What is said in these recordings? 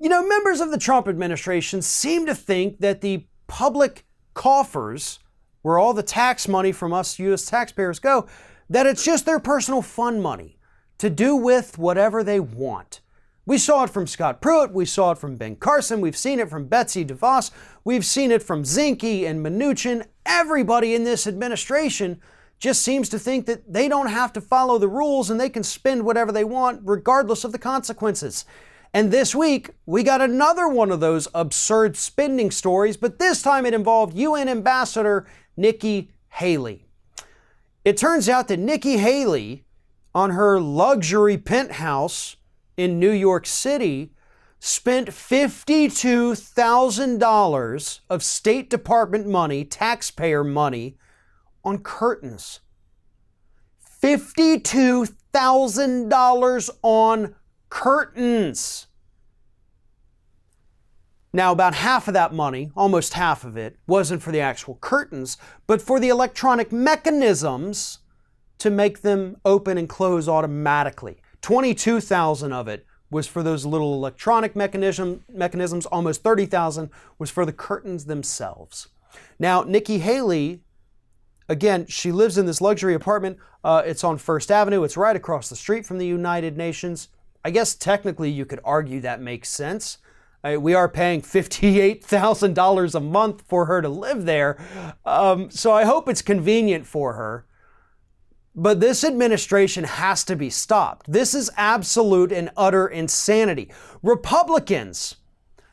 Members of the Trump administration seem to think that the public coffers, where all the tax money from us U.S. taxpayers go, that it's just their personal fund money to do with whatever they want. We saw it from Scott Pruitt. We saw it from Ben Carson. We've seen it from Betsy DeVos. We've seen it from Zinke and Mnuchin. Everybody in this administration just seems to think that they don't have to follow the rules and they can spend whatever they want regardless of the consequences. And this week, we got another one of those absurd spending stories, but this time it involved UN Ambassador Nikki Haley. It turns out that Nikki Haley, on her luxury penthouse in New York City, spent $52,000 of State Department money, taxpayer money, on curtains. $52,000 on curtains. Now, about half of that money, almost half of it, wasn't for the actual curtains, but for the electronic mechanisms to make them open and close automatically. $22,000 of it was for those little electronic mechanisms. Almost $30,000 was for the curtains themselves. Now, Nikki Haley, again, she lives in this luxury apartment. It's on First Avenue. It's right across the street from the United Nations. I guess technically you could argue that makes sense. We are paying $58,000 a month for her to live there. So I hope it's convenient for her. But this administration has to be stopped. This is absolute and utter insanity. Republicans,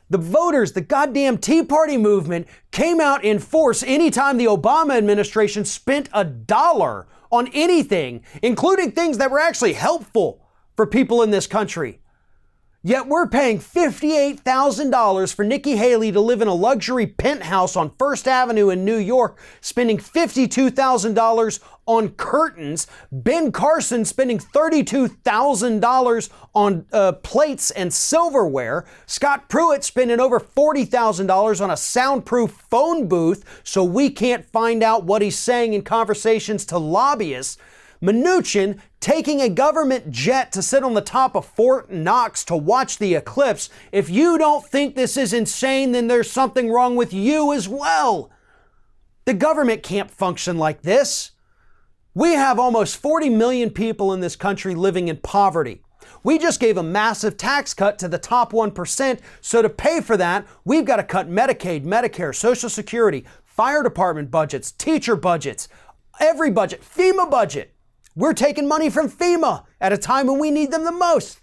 the voters, the goddamn Tea Party movement came out in force anytime the Obama administration spent $1 on anything, including things that were actually helpful for people in this country. Yet we're paying $58,000 for Nikki Haley to live in a luxury penthouse on First Avenue in New York, spending $52,000 on curtains. Ben Carson spending $32,000 on plates and silverware. Scott Pruitt spending over $40,000 on a soundproof phone booth so we can't find out what he's saying in conversations to lobbyists. Mnuchin taking a government jet to sit on the top of Fort Knox to watch the eclipse. If you don't think this is insane, then there's something wrong with you as well. The government can't function like this. We have almost 40 million people in this country living in poverty. We just gave a massive tax cut to the top 1%, so to pay for that, we've got to cut Medicaid, Medicare, Social Security, fire department budgets, teacher budgets, every budget, FEMA budget. We're taking money from FEMA at a time when we need them the most.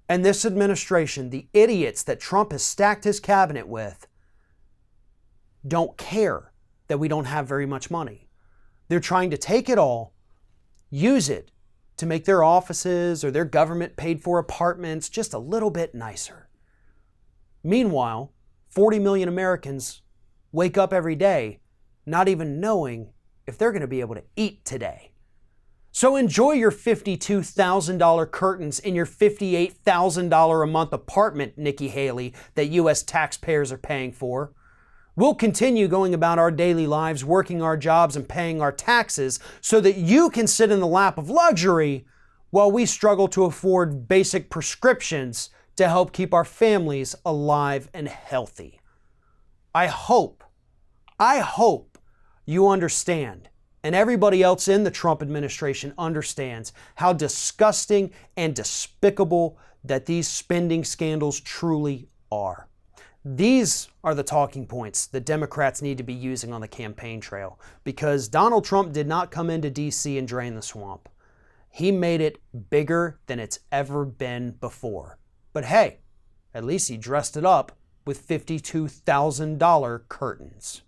And this administration, the idiots that Trump has stacked his cabinet with, don't care that we don't have very much money. They're trying to take it all, use it to make their offices or their government paid for apartments just a little bit nicer. Meanwhile, 40 million Americans wake up every day not even knowing if they're going to be able to eat today. So enjoy your $52,000 curtains in your $58,000 a month apartment, Nikki Haley, that U.S. taxpayers are paying for. We'll continue going about our daily lives, working our jobs and paying our taxes so that you can sit in the lap of luxury while we struggle to afford basic prescriptions to help keep our families alive and healthy. I hope you understand, and everybody else in the Trump administration understands how disgusting and despicable that these spending scandals truly are. These are the talking points that Democrats need to be using on the campaign trail, because Donald Trump did not come into D.C. and drain the swamp. He made it bigger than it's ever been before. But hey, at least he dressed it up with $52,000 curtains.